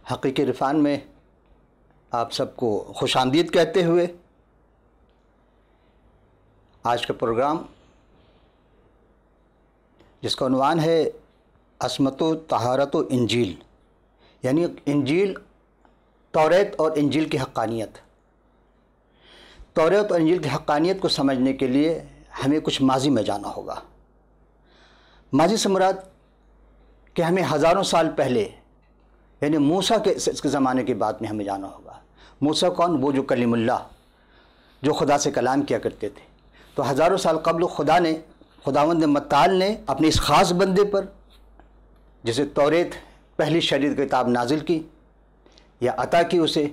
حقیقی عرفان میں آپ سب کو خوش آمدید کہتے ہوئے آج کا پروگرام جس کا عنوان ہے عصمت و طہارت و انجیل، یعنی انجیل، توریت اور انجیل کی حقانیت۔ توریت اور انجیل کی حقانیت کو سمجھنے کے لیے ہمیں کچھ ماضی میں جانا ہوگا۔ ماضی سے مراد کہ ہمیں ہزاروں سال پہلے، یعنی موسیٰ کے زمانے کی بات میں ہمیں جانا ہوگا۔ موسیٰ کون؟ وہ جو کلیم اللہ، جو خدا سے کلام کیا کرتے تھے۔ تو ہزاروں سال قبل خداوند متعال نے اپنے اس خاص بندے پر، جسے توریت پہلی شریعت کتاب نازل کی یا عطا کی اسے،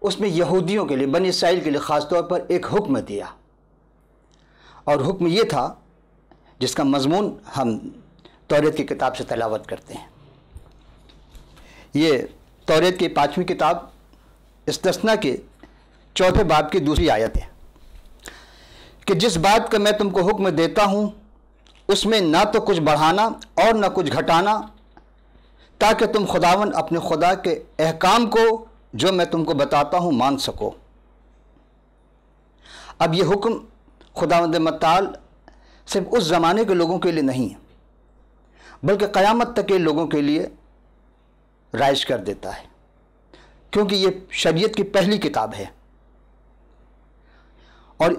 اس میں یہودیوں کے لیے، بنی اسرائیل کے لیے خاص طور پر ایک حکم دیا، اور حکم یہ تھا جس کا مضمون ہم توریت کی کتاب سے تلاوت کرتے ہیں۔ یہ توریت کی 5ویں کتاب استثنا کے 4 باب کی 2 آیت ہے کہ جس بات کا میں تم کو حکم دیتا ہوں اس میں نہ تو کچھ بڑھانا اور نہ کچھ گھٹانا، تاکہ تم خداوند اپنے خدا کے احکام کو جو میں تم کو بتاتا ہوں مان سکو۔ اب یہ حکم خداوند متعال صرف اس زمانے کے لوگوں کے لیے نہیں بلکہ قیامت تک کے لوگوں کے لیے رائج کر دیتا ہے، کیونکہ یہ شریعت کی پہلی کتاب ہے۔ اور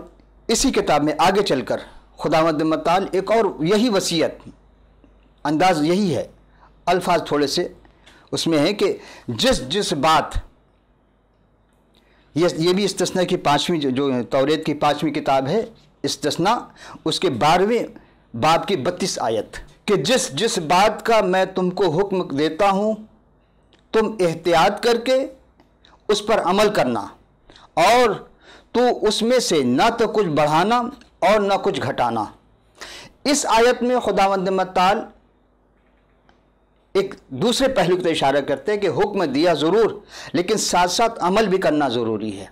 اسی کتاب میں آگے چل کر خداوند متعال ایک اور یہی وصیت، انداز یہی ہے، الفاظ تھوڑے سے اس میں ہے کہ جس بات، یہ بھی استثنا کی 5ویں جو توریت کی 5ویں کتاب ہے استثنا، اس کے 12ویں باب کی 32 آیت کہ جس بات کا میں تم کو حکم دیتا ہوں تم احتیاط کر کے اس پر عمل کرنا، اور تو اس میں سے نہ تو کچھ بڑھانا اور نہ کچھ گھٹانا۔ اس آیت میں خداوند متعال ایک دوسرے پہلو کی طرف اشارہ کرتے ہیں کہ حکم دیا ضرور، لیکن ساتھ ساتھ عمل بھی کرنا ضروری ہے،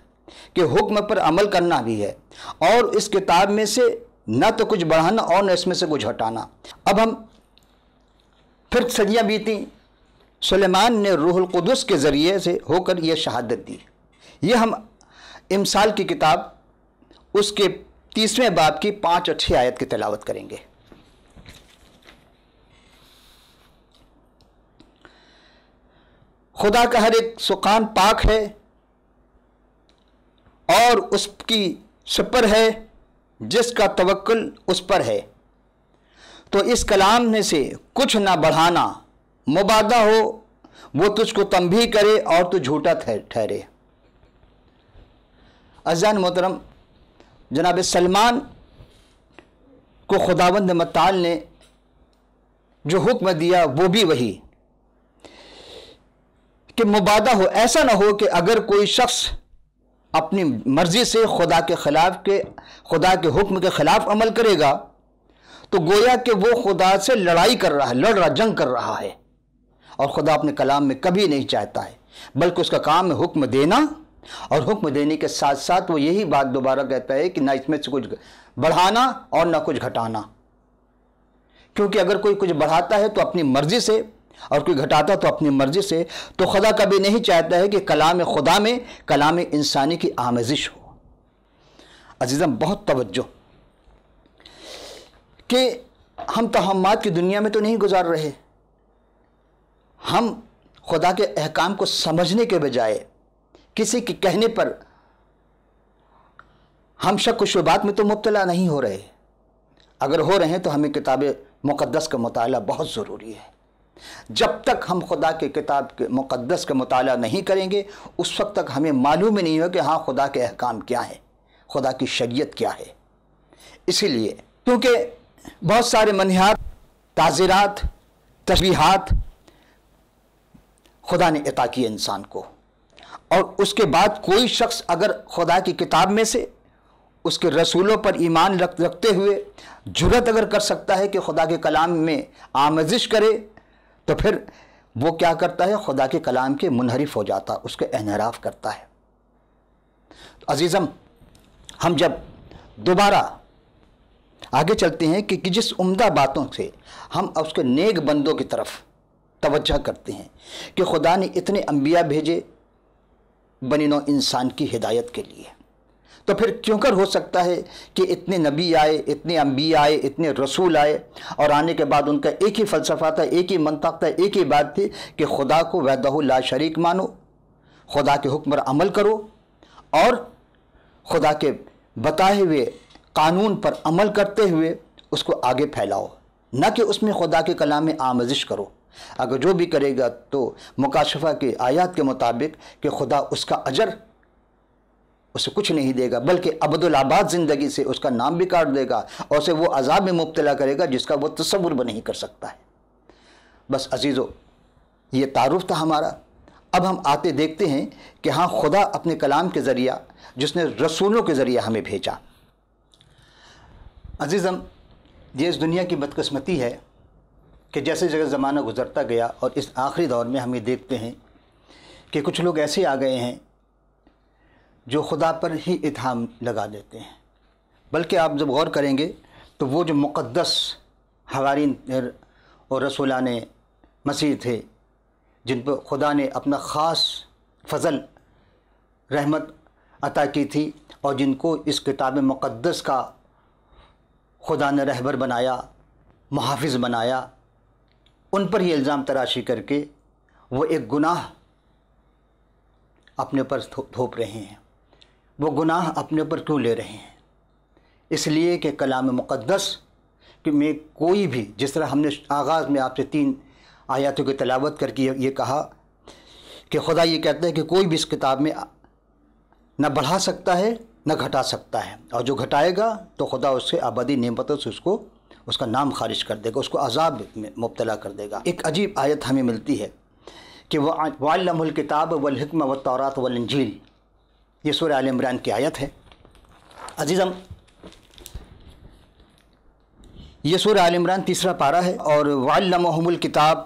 کہ حکم پر عمل کرنا بھی ہے، اور اس کتاب میں سے نہ تو کچھ بڑھانا اور نہ اس میں سے کچھ ہٹانا۔ اب ہم پھر صدیاں بیتیں، سلیمان نے روح القدس کے ذریعے سے ہو کر یہ شہادت دی۔ یہ ہم امثال کی کتاب اس کے 30ویں باب کی 5 اور 6 آیت کی تلاوت کریں گے۔ خدا کا ہر ایک سخن پاک ہے اور اس کی سپر ہے جس کا توکل اس پر ہے، تو اس کلام میں سے کچھ نہ بڑھانا، مبادہ ہو وہ تجھ کو تنبیہ کرے اور تو جھوٹا ٹھہرے۔ عزیزان محترم، جناب سلمان کو خداوند متعال نے جو حکم دیا وہ بھی وہی کہ مبادہ ہو، ایسا نہ ہو کہ اگر کوئی شخص اپنی مرضی سے خدا کے حکم کے خلاف عمل کرے گا تو گویا کہ وہ خدا سے لڑائی کر رہا ہے، جنگ کر رہا ہے، اور خدا اپنے کلام میں کبھی نہیں چاہتا ہے، بلکہ اس کا کام ہے حکم دینا، اور حکم دینے کے ساتھ ساتھ وہ یہی بات دوبارہ کہتا ہے کہ نہ اس میں سے کچھ بڑھانا اور نہ کچھ گھٹانا، کیونکہ اگر کوئی کچھ بڑھاتا ہے تو اپنی مرضی سے اور کوئی گھٹاتا تو اپنی مرضی سے، تو خدا کبھی نہیں چاہتا ہے کہ کلام خدا میں کلام انسانی کی آمیزش ہو۔ عزیزم، بہت توجہ کہ ہم توہمات کی دنیا میں تو نہیں گزار رہے، ہم خدا کے احکام کو سمجھنے کے بجائے کسی کے کہنے پر ہم شک و شبہات میں تو مبتلا نہیں ہو رہے۔ اگر ہو رہے ہیں تو ہمیں کتاب مقدس کا مطالعہ بہت ضروری ہے۔ جب تک ہم خدا کے کتاب کے مقدس کا مطالعہ نہیں کریں گے اس وقت تک ہمیں معلوم ہی نہیں ہو کہ ہاں خدا کے احکام کیا ہے، خدا کی شریعت کیا ہے۔ اسی لیے کیونکہ بہت سارے منہیات، تعزیرات، تشبیہات خدا نے عطا کی انسان کو، اور اس کے بعد کوئی شخص اگر خدا کی کتاب میں سے اس کے رسولوں پر ایمان رکھتے ہوئے جرأت اگر کر سکتا ہے کہ خدا کے کلام میں آمیزش کرے، تو پھر وہ کیا کرتا ہے؟ خدا کے کلام کے منحرف ہو جاتا، اس کے انحراف کرتا ہے۔ عزیزم، ہم جب دوبارہ آگے چلتے ہیں کہ جس عمدہ باتوں سے ہم اس کے نیک بندوں کی طرف توجہ کرتے ہیں کہ خدا نے اتنے انبیاء بھیجے بنی نوع انسان کی ہدایت کے لیے، تو پھر کیوں کر ہو سکتا ہے کہ اتنے نبی آئے، اتنے انبیاء آئے، اتنے رسول آئے، اور آنے کے بعد ان کا ایک ہی فلسفہ تھا، ایک ہی منطق تھا، ایک ہی بات تھی کہ خدا کو وحدہ لا شریک مانو، خدا کے حکم پر عمل کرو، اور خدا کے بتائے ہوئے قانون پر عمل کرتے ہوئے اس کو آگے پھیلاؤ، نہ کہ اس میں خدا کے کلام میں آمیزش کرو۔ اگر جو بھی کرے گا تو مکاشفہ کے آیات کے مطابق کہ خدا اس کا اجر اسے کچھ نہیں دے گا، بلکہ ابدالآباد زندگی سے اس کا نام بھی کاٹ دے گا اور اسے وہ عذاب میں مبتلا کرے گا جس کا وہ تصور بھی نہیں کر سکتا ہے۔ بس عزیزو، یہ تعارف تھا ہمارا۔ اب ہم آتے دیکھتے ہیں کہ ہاں خدا اپنے کلام کے ذریعہ، جس نے رسولوں کے ذریعہ ہمیں بھیجا۔ عزیزم، یہ اس دنیا کی بدقسمتی ہے کہ جیسے جگہ زمانہ گزرتا گیا اور اس آخری دور میں ہم یہ دیکھتے ہیں کہ کچھ لوگ ایسے آ گئے ہیں جو خدا پر ہی اتہام لگا دیتے ہیں، بلکہ آپ جب غور کریں گے تو وہ جو مقدس حوارین اور رسولان مسیح تھے، جن پر خدا نے اپنا خاص فضل رحمت عطا کی تھی اور جن کو اس کتاب مقدس کا خدا نے رہبر بنایا، محافظ بنایا، ان پر یہ الزام تراشی کر کے وہ ایک گناہ اپنے پر تھوپ رہے ہیں۔ وہ گناہ اپنے پر کیوں لے رہے ہیں؟ اس لیے کہ کلام مقدس میں کوئی بھی، جس طرح ہم نے آغاز میں آپ سے 3 آیاتوں کی تلاوت کر کے یہ کہا کہ خدا یہ کہتا ہے کہ کوئی بھی اس کتاب میں نہ بڑھا سکتا ہے نہ گھٹا سکتا ہے، اور جو گھٹائے گا تو خدا اس سے ابدی نعمتوں سے اس کا نام خارج کر دے گا، اس کو عذاب میں مبتلا کر دے گا۔ ایک عجیب آیت ہمیں ملتی ہے کہ وَعَلَّمَهُ الْكِتَابَ وَالْحِكْمَةَ وَالتَّوْرَاةَ وَالْإِنْجِيلَ، یہ سورہ آل عمران کی آیت ہے۔ عزیزم، یہ سورہ آل عمران 3 پارہ ہے، اور وَعَلَّمَهُمُ الْكِتَابَ،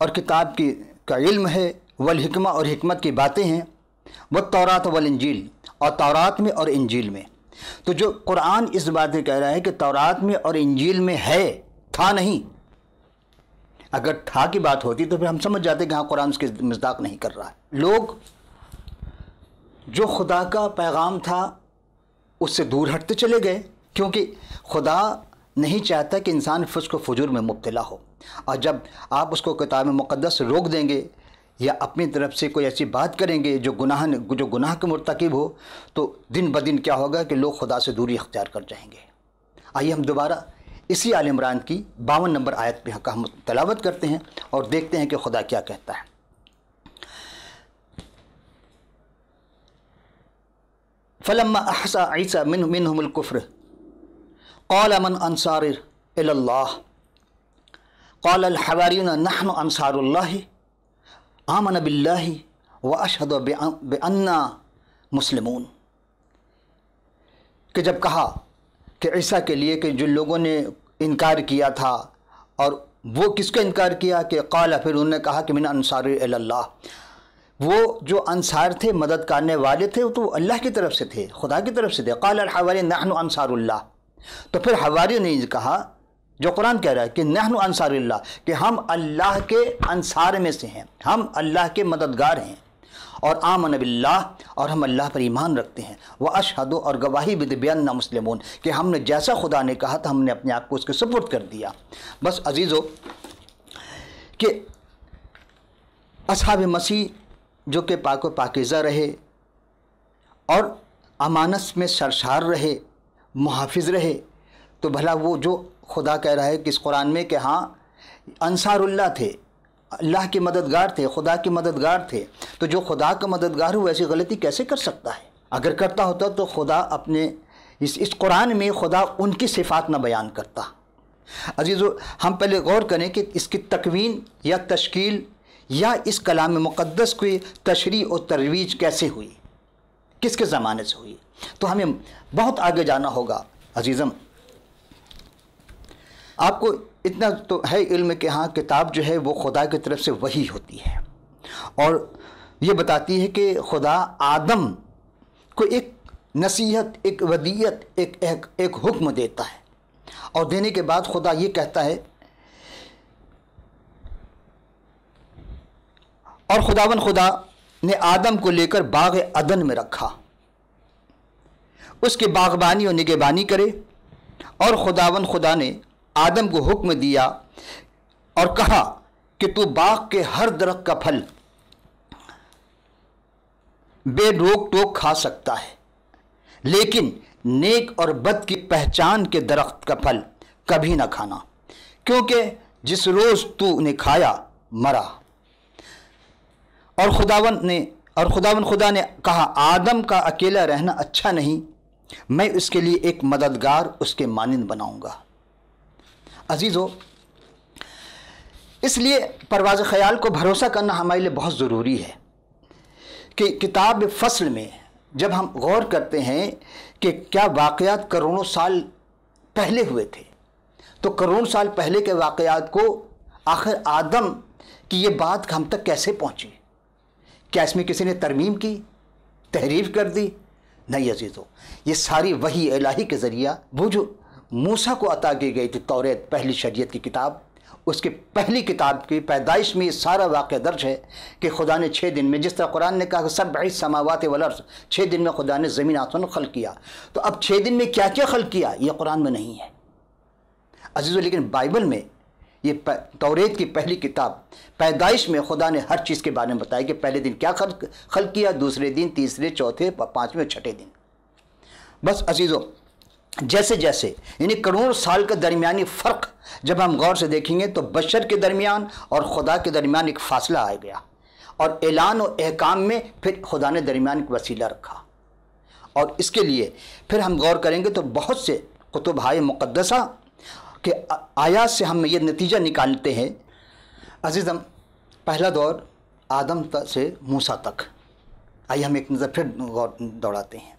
اور کتاب کا علم ہے، والحکمہ، اور حکمت کی باتیں ہیں، والتوراۃ والانجیل، اور تورات میں اور انجیل میں۔ تو جو قرآن اس بات میں کہہ رہا ہے کہ تورات میں اور انجیل میں ہے، تھا نہیں۔ اگر تھا کی بات ہوتی تو پھر ہم سمجھ جاتے کہ ہاں قرآن اس کی مصداق نہیں کر رہا ہے۔ لوگ جو خدا کا پیغام تھا اس سے دور ہٹتے چلے گئے، کیونکہ خدا نہیں چاہتا کہ انسان فسق و فجور میں مبتلا ہو، اور جب آپ اس کو کتاب مقدس سے روک دیں گے یا اپنی طرف سے کوئی ایسی بات کریں گے جو گناہ کے مرتکب ہو، تو دن بدن کیا ہوگا کہ لوگ خدا سے دوری اختیار کر جائیں گے۔ آئیے ہم دوبارہ اسی آل عمران کی 52 نمبر آیت پہ ہم تلاوت کرتے ہیں اور دیکھتے ہیں کہ خدا کیا کہتا ہے۔ فَلَمَّا أَحْصَى عِيسَى مِنْهُمُ الْكُفْرَ قَالَ مَنْ أَنصَارِي إِلَى اللَّهِ قَالَ الْحَوَارِيُّونَ نَحْنُ أَنصَارُ اللَّهِ آمَنَ بِاللَّهِ وَأَشْهَدُ بِأَنَّا مُسْلِمُونَ، کہ جب کہا کہ عیسیٰ کے لیے کہ جن لوگوں نے انکار کیا تھا، اور وہ کس کا انکار کیا کہ قال، پھر انہوں نے کہا کہ من انصار الی اللہ، وہ جو انصار تھے، مدد کرنے والے تھے، تو اللہ کی طرف سے تھے، خدا کی طرف سے تھے۔ قال الحواری نحن انصار اللہ، تو پھر حواری نے کہا جو قرآن کہہ رہا ہے کہ نحن انصار اللہ، کہ ہم اللہ کے انصار میں سے ہیں، ہم اللہ کے مددگار ہیں، اور آمن باللہ، اور ہم اللہ پر ایمان رکھتے ہیں، واشہدو، اور گواہی بھی دے بأننا مسلمون، کہ ہم نے جیسا خدا نے کہا تھا ہم نے اپنے آپ کو اس کے سپرد کر دیا۔ بس عزیزو، کہ اصحاب مسیح جو کہ پاک و پاکیزہ رہے اور امانت میں سرشار رہے، محافظ رہے، تو بھلا وہ جو خدا کہہ رہا ہے کہ اس قرآن میں کہ ہاں انصار اللہ تھے، اللہ کے مددگار تھے، خدا کے مددگار تھے، تو جو خدا کا مددگار ہو ایسی غلطی کیسے کر سکتا ہے؟ اگر کرتا ہوتا تو خدا اپنے اس قرآن میں خدا ان کی صفات نہ بیان کرتا۔ عزیزو، ہم پہلے غور کریں کہ اس کی تکوین یا تشکیل یا اس کلام مقدس کی تشریح و ترویج کیسے ہوئی، کس کے زمانے سے ہوئی، تو ہمیں بہت آگے جانا ہوگا۔ عزیزم، آپ کو اتنا تو ہے علم کہ ہاں کتاب جو ہے وہ خدا کی طرف سے وحی ہوتی ہے، اور یہ بتاتی ہے کہ خدا آدم کو ایک نصیحت، ایک ودیت، ایک حکم دیتا ہے، اور دینے کے بعد خدا یہ کہتا ہے اور خداوند خدا نے آدم کو لے کر باغ عدن میں رکھا، اس کی باغبانی اور نگہبانی کرے۔ اور خداوند خدا نے آدم کو حکم دیا اور کہا کہ تو باغ کے ہر درخت کا پھل بے روک ٹوک کھا سکتا ہے، لیکن نیک اور بد کی پہچان کے درخت کا پھل کبھی نہ کھانا، کیونکہ جس روز تو نے کھایا مرا۔ اور خداوند خدا نے کہا آدم کا اکیلا رہنا اچھا نہیں، میں اس کے لیے ایک مددگار اس کے مانند بناؤں گا۔ عزیزو، اس لیے پرواز خیال کو بھروسہ کرنا ہمارے لیے بہت ضروری ہے کہ کتاب فصل میں جب ہم غور کرتے ہیں کہ کیا واقعات کروڑوں سال پہلے ہوئے تھے، تو کروڑوں سال پہلے کے واقعات کو آخر آدم کی یہ بات ہم تک کیسے پہنچی؟ کیا اس میں کسی نے ترمیم کی، تحریف کر دی؟ نہیں عزیزو، یہ ساری وحی الہی کے ذریعہ وہ جو موسیٰ کو عطا کی گئی تھی توریت، پہلی شریعت کی کتاب، اس کے پہلی کتاب کی پیدائش میں یہ سارا واقعہ درج ہے کہ خدا نے 6 دن میں، جس طرح قرآن نے کہا کہ سبع السماوات والارض، 6 دن میں خدا نے زمین آسمان کو خلق کیا، تو اب 6 دن میں کیا کیا خلق کیا یہ قرآن میں نہیں ہے عزیزو، لیکن بائبل میں یہ توریت کی پہلی کتاب پیدائش میں خدا نے ہر چیز کے بارے میں بتایا کہ پہلے دن کیا خلق کیا، دوسرے دن، تیسرے، چوتھے، پانچویں اور چھٹے دن۔ بس عزیزو، جیسے جیسے یعنی کروڑ سال کا درمیانی فرق جب ہم غور سے دیکھیں گے تو بشر کے درمیان اور خدا کے درمیان ایک فاصلہ آ گیا، اور اعلان و احکام میں پھر خدا نے درمیان ایک وسیلہ رکھا۔ اور اس کے لیے پھر ہم غور کریں گے تو بہت سے کتب مقدسہ کہ آیات سے ہم یہ نتیجہ نکالتے ہیں۔ عزیزم، پہلا دور آدم سے موسیٰ تک، آئیے ہم ایک نظر پھر دوڑاتے ہیں،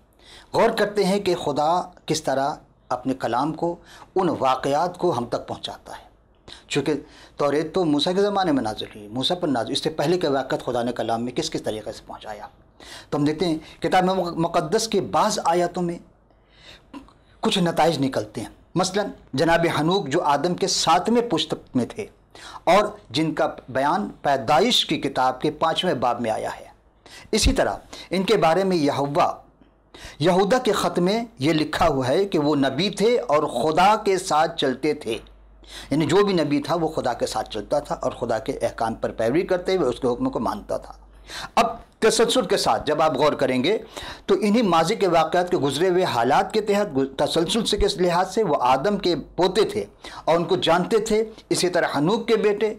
غور کرتے ہیں کہ خدا کس طرح اپنے کلام کو، ان واقعات کو ہم تک پہنچاتا ہے۔ چونکہ توریت تو موسیٰ کے زمانے میں نازل ہوئی، موسیٰ پر نازل، اس سے پہلے کے واقعات خدا نے کلام میں کس طریقے سے پہنچایا۔ تو ہم دیکھتے ہیں کتاب مقدس کے بعض آیاتوں میں کچھ نتائج نکلتے ہیں، مثلا جناب حنوک جو آدم کے 7ویں پشت میں تھے اور جن کا بیان پیدائش کی کتاب کے 5ویں باب میں آیا ہے۔ اسی طرح ان کے بارے میں یہودا کے خط میں یہ لکھا ہوا ہے کہ وہ نبی تھے اور خدا کے ساتھ چلتے تھے، یعنی جو بھی نبی تھا وہ خدا کے ساتھ چلتا تھا اور خدا کے احکام پر پیروی کرتے ہوئے اس کے حکم کو مانتا تھا۔ اب تسلسل کے ساتھ جب آپ غور کریں گے تو انہی ماضی کے واقعات کے گزرے ہوئے حالات کے تحت تسلسل سے کے لحاظ سے وہ آدم کے پوتے تھے اور ان کو جانتے تھے۔ اسی طرح حنوک کے بیٹے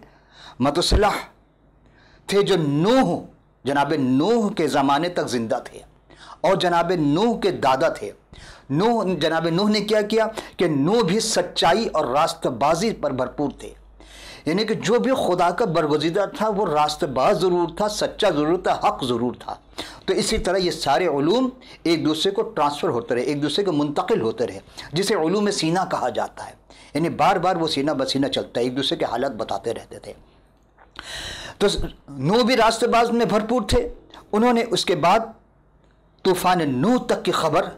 متوسلح تھے جو جناب نوح کے زمانے تک زندہ تھے اور جناب نوح کے دادا تھے۔ جناب نوح نے کیا کیا کہ نوح بھی سچائی اور راست بازی پر بھرپور تھے، یعنی کہ جو بھی خدا کا برگزیدہ تھا وہ راست باز ضرور تھا، سچا ضرور تھا، حق ضرور تھا۔ تو اسی طرح یہ سارے علوم ایک دوسرے کو ٹرانسفر ہوتے رہے، ایک دوسرے کو منتقل ہوتے رہے، جسے علوم سینہ کہا جاتا ہے، یعنی بار بار وہ سینہ بسینہ چلتا ہے، ایک دوسرے کے حالات بتاتے رہتے تھے۔ تو نوح بھی راست باز میں بھرپور تھے، انہوں نے اس کے بعد طوفان نوح تک کی خبر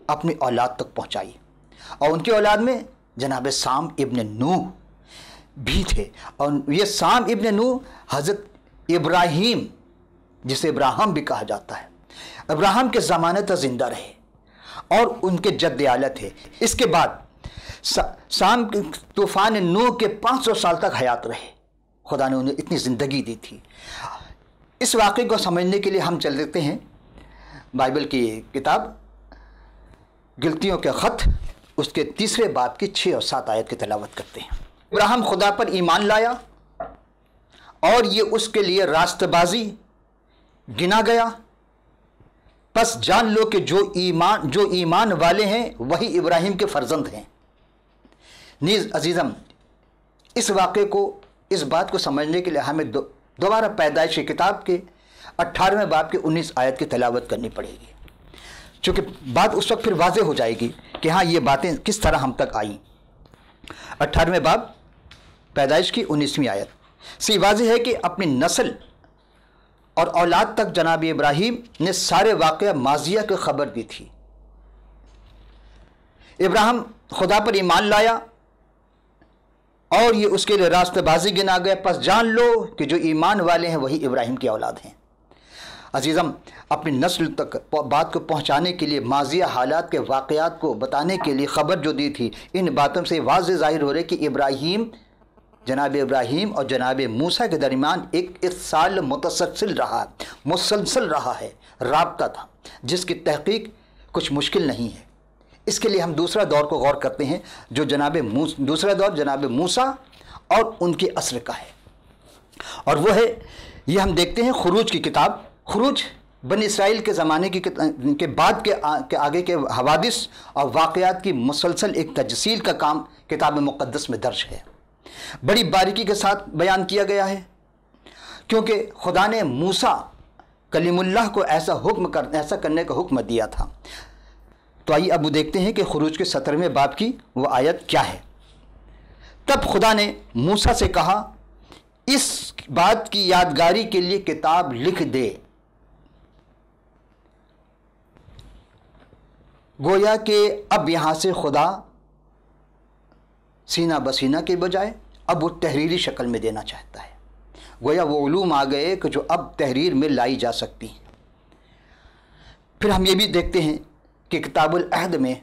اپنی اولاد تک پہنچائی، اور ان کی اولاد میں جناب سام ابن نوح بھی تھے، اور یہ سام ابن نوح حضرت ابراہیم، جسے ابراہم بھی کہا جاتا ہے، ابراہم کے زمانے تک زندہ رہے اور ان کے جد اعلیٰ تھے۔ اس کے بعد سام طوفان نوح کے 500 سال تک حیات رہے، خدا نے انہیں اتنی زندگی دی تھی۔ اس واقعے کو سمجھنے کے لیے ہم چل دیتے ہیں بائبل کی کتاب غلطیوں کے خط، اس کے 3 باب کی 6 اور 7 آیت کی تلاوت کرتے ہیں۔ ابراہیم خدا پر ایمان لایا اور یہ اس کے لیے راست بازی گنا گیا، پس جان لو کہ جو ایمان والے ہیں وہی ابراہیم کے فرزند ہیں۔ نیز عزیزم، اس واقعے کو، اس بات کو سمجھنے کے لیے ہمیں دوبارہ پیدائش کی کتاب کے 18ویں باب کے 19 آیت کی تلاوت کرنی پڑے گی، چونکہ بات اس وقت پھر واضح ہو جائے گی کہ ہاں یہ باتیں کس طرح ہم تک آئیں۔ 18ویں باب پیدائش کی 19ویں آیت سے واضح ہے کہ اپنی نسل اور اولاد تک جناب ابراہیم نے سارے واقعہ ماضیہ کی خبر دی تھی۔ ابراہیم خدا پر ایمان لایا اور یہ اس کے لیے راستہ بازی گنا گیا، پس جان لو کہ جو ایمان والے ہیں وہی ابراہیم کی اولاد ہیں۔ عزیزم، اپنی نسل تک بات کو پہنچانے کے لیے، ماضیہ حالات کے واقعات کو بتانے کے لیے خبر جو دی تھی، ان باتوں سے واضح ظاہر ہو رہا ہے کہ جناب ابراہیم اور جناب موسیٰ کے درمیان ایک اتصال مسلسل رہا ہے، رابطہ تھا، جس کی تحقیق کچھ مشکل نہیں ہے۔ اس کے لیے ہم دوسرا دور کو غور کرتے ہیں، جو دوسرا دور جناب موسیٰ اور ان کے عصر کا ہے، اور وہ ہے، یہ ہم دیکھتے ہیں خروج کی کتاب۔ خروج بنی اسرائیل کے زمانے کے بعد کے آگے کے حوادث اور واقعات کی مسلسل ایک تجسیل کا کام کتاب مقدس میں درج ہے، بڑی باریکی کے ساتھ بیان کیا گیا ہے، کیونکہ خدا نے موسیٰ کلیم اللہ کو ایسا کرنے کا حکم دیا تھا۔ تو آئیے اب وہ دیکھتے ہیں کہ خروج کے 17ویں باب کی وہ آیت کیا ہے۔ تب خدا نے موسیٰ سے کہا، اس بات کی یادگاری کے لیے کتاب لکھ دے۔ گویا کہ اب یہاں سے خدا سینہ بسینہ کے بجائے اب وہ تحریری شکل میں دینا چاہتا ہے۔ گویا وہ علوم آ گئے کہ جو اب تحریر میں لائی جا سکتی ہیں۔ پھر ہم یہ بھی دیکھتے ہیں کہ کتاب العہد میں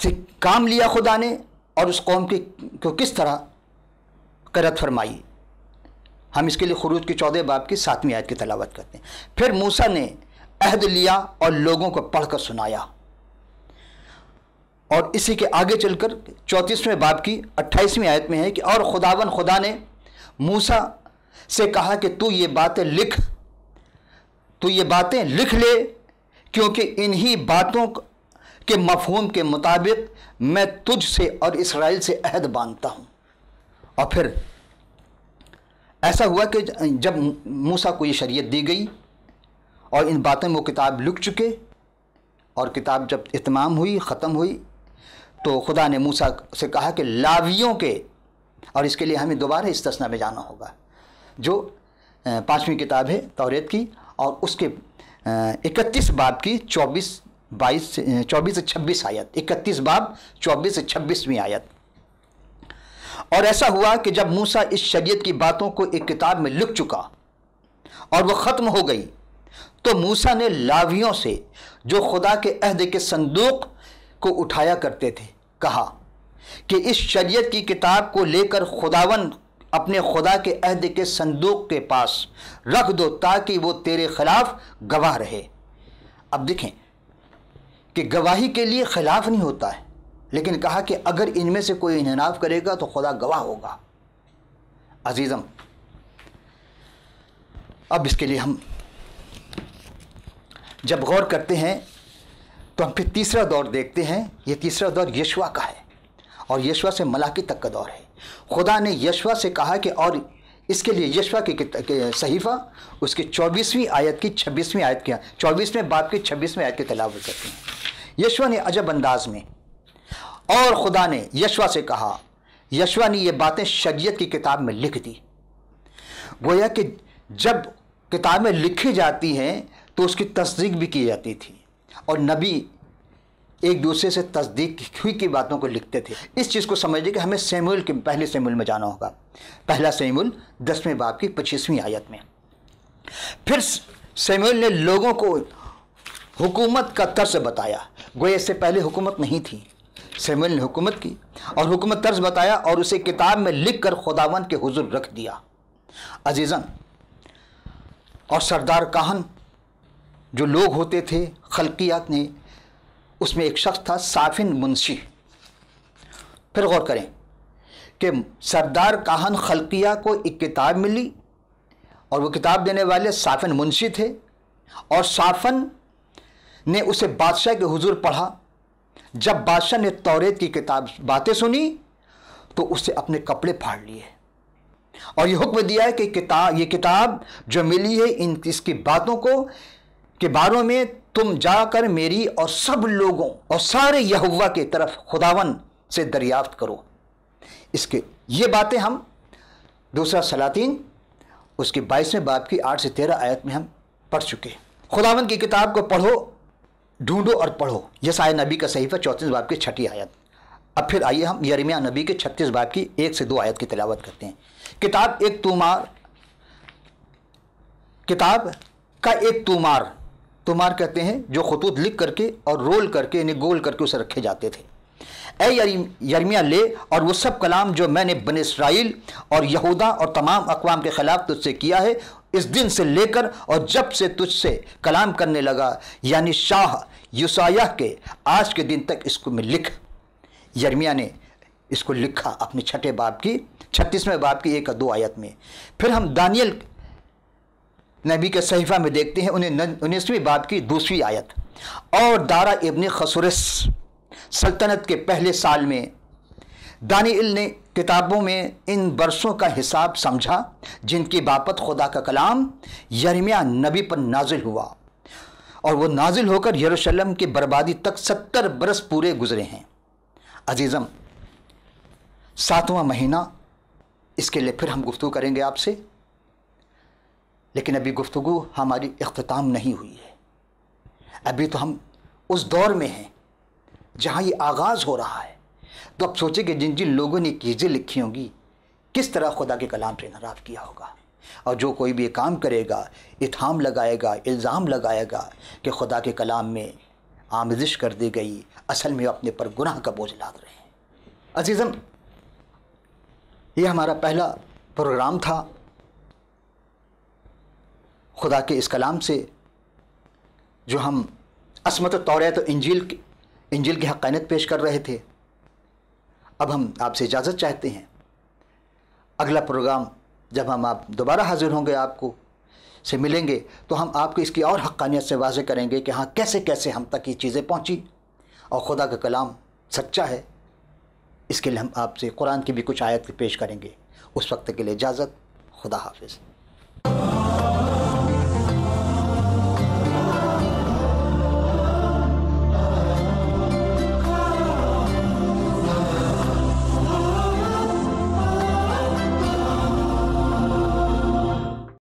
سے کام لیا خدا نے اور اس قوم کو کس طرح قرت فرمائی۔ ہم اس کے لیے خروج کی 14 باب کی 7ویں آیت کی تلاوت کرتے ہیں۔ پھر موسیٰ نے عہد لیا اور لوگوں کو پڑھ کر سنایا، اور اسی کے آگے چل کر 34ویں باب کی 28ویں آیت میں ہے کہ اور خدا نے موسیٰ سے کہا کہ تو یہ باتیں لکھ لے، کیونکہ انہی باتوں کے مفہوم کے مطابق میں تجھ سے اور اسرائیل سے عہد باندھتا ہوں۔ اور پھر ایسا ہوا کہ جب موسیٰ کو یہ شریعت دی گئی اور ان باتوں میں وہ کتاب لکھ چکے، اور کتاب جب اتمام ہوئی، ختم ہوئی، تو خدا نے موسیٰ سے کہا کہ لاویوں کے، اور اس کے لیے ہمیں دوبارہ استثناء میں جانا ہوگا، جو 5ویں کتاب ہے توریت کی، اور اس کے 31 باب کی 24 سے 26 آیت، 31 باب 24 سے 26ویں آیت۔ اور ایسا ہوا کہ جب موسیٰ اس شریعت کی باتوں کو ایک کتاب میں لکھ چکا اور وہ ختم ہو گئی، تو موسیٰ نے لاویوں سے جو خدا کے عہد کے صندوق کو اٹھایا کرتے تھے کہا کہ اس شریعت کی کتاب کو لے کر خداوند اپنے خدا کے عہد کے صندوق کے پاس رکھ دو، تاکہ وہ تیرے خلاف گواہ رہے۔ اب دیکھیں کہ گواہی کے لیے خلاف نہیں ہوتا ہے، لیکن کہا کہ اگر ان میں سے کوئی انحراف کرے گا تو خدا گواہ ہوگا۔ عزیزم، اب اس کے لیے ہم جب غور کرتے ہیں تو ہم پھر تیسرا دور دیکھتے ہیں۔ یہ تیسرا دور یشوع کا ہے، اور یشوع سے ملاکی تک کا دور ہے۔ خدا نے یشوع سے کہا کہ، اور اس کے لیے یشوع کے صحیفہ اس کی 24ویں آیت کی 26ویں آیت کیا، 24ویں باب کی 26ویں آیت کی تلاوت کرتے ہیں۔ یشوع نے عجب انداز میں، اور خدا نے یشوع سے کہا، یشوع نے یہ باتیں شریعت کی کتاب میں لکھ دی۔ گویا کہ جب کتابیں لکھی جاتی ہیں تو اس کی تصدیق بھی کی جاتی تھی، اور نبی ایک دوسرے سے تصدیق ہوئی کی باتوں کو لکھتے تھے۔ اس چیز کو سمجھے کہ ہمیں سیموئیل کے پہلے سیموئیل میں جانا ہوگا، پہلا سیموئیل 10ویں باب کی 25ویں آیت میں۔ پھر سیموئیل نے لوگوں کو حکومت کا طرز بتایا، گویا اس سے پہلے حکومت نہیں تھی۔ سیموئیل نے حکومت کی اور حکومت طرز بتایا، اور اسے کتاب میں لکھ کر خداوند کے حضور رکھ دیا۔ عزیزاً، اور سردار کاہن جو لوگ ہوتے تھے خلقیات نے، اس میں ایک شخص تھا صافن منشی۔ پھر غور کریں کہ سردار کاہن خلقیہ کو ایک کتاب ملی، اور وہ کتاب دینے والے صافن منشی تھے، اور صافن نے اسے بادشاہ کے حضور پڑھا۔ جب بادشاہ نے توریت کی کتاب باتیں سنی تو اس سے اپنے کپڑے پھاڑ لیے، اور یہ حکم دیا ہے کہ یہ کتاب جو ملی ہے اس کی باتوں کے باروں میں تم جا کر میری اور سب لوگوں اور سارے یہوہ کے طرف خداوند سے دریافت کرو۔ یہ باتیں ہم دوسرا سلاطین اس کے 22ویں باب کی 8 سے 13 آیت میں ہم پڑھ چکے۔ خداوند کی کتاب کو پڑھو، ڈھونڈو اور پڑھو، یسعیاہ نبی کا صحیفہ 34 باب کی 6 آیت۔ اب پھر آئیے ہم یرمیہ نبی کے 36 باب کی 1 سے 2 آیت کی تلاوت کرتے ہیں۔ کتاب کا ایک تومار کہتے ہیں جو خطوط لکھ کر کے اور رول کر کے یعنی گول کر کے اسے رکھے جاتے تھے۔ اے یرمیہ لے اور وہ سب کلام جو میں نے بنی اسرائیل اور یہودا اور تمام اقوام کے خلاف تجھ سے کیا ہے، اس دن سے لے کر اور جب سے تجھ سے کلام کرنے لگا یعنی شاہ یوسیاہ کے آج کے دن تک اس کو میں لکھ۔ یرمیہ نے اس کو لکھا اپنے 36ویں باب کی 1 اور 2 آیت میں۔ پھر ہم دانیل نبی کے صحیفہ میں دیکھتے ہیں 19ویں باب کی 2 آیت۔ اور دارا ابن خسرس سلطنت کے پہلے سال میں دانیل نے کتابوں میں ان برسوں کا حساب سمجھا جن کی بابت خدا کا کلام یرمیہ نبی پر نازل ہوا، اور وہ نازل ہو کر یروشلم کی بربادی تک 70 برس پورے گزرے ہیں۔ عزیزم، 7واں مہینہ، اس کے لیے پھر ہم گفتگو کریں گے آپ سے، لیکن ابھی گفتگو ہماری اختتام نہیں ہوئی ہے۔ ابھی تو ہم اس دور میں ہیں جہاں یہ آغاز ہو رہا ہے۔ تو اب سوچیں کہ جن لوگوں نے چیزیں لکھی ہوں گی کس طرح خدا کے کلام سے انحراف کیا ہوگا، اور جو کوئی بھی یہ کام کرے گا، اتہام لگائے گا، الزام لگائے گا کہ خدا کے کلام میں آمیزش کر دی گئی، اصل میں اپنے پر گناہ کا بوجھ لاد رہے ہیں۔ عزیزم، یہ ہمارا پہلا پروگرام تھا خدا کے اس کلام سے، جو ہم عصمت توریت و انجیل کی حقانیت پیش کر رہے تھے۔ اب ہم آپ سے اجازت چاہتے ہیں۔ اگلا پروگرام جب ہم آپ دوبارہ حاضر ہوں گے، آپ کو سے ملیں گے، تو ہم آپ کو اس کی اور حقانیت سے واضح کریں گے کہ ہاں کیسے کیسے ہم تک یہ چیزیں پہنچی اور خدا کا کلام سچا ہے۔ اس کے لیے ہم آپ سے قرآن کی بھی کچھ آیت پیش کریں گے۔ اس وقت کے لیے اجازت، خدا حافظ۔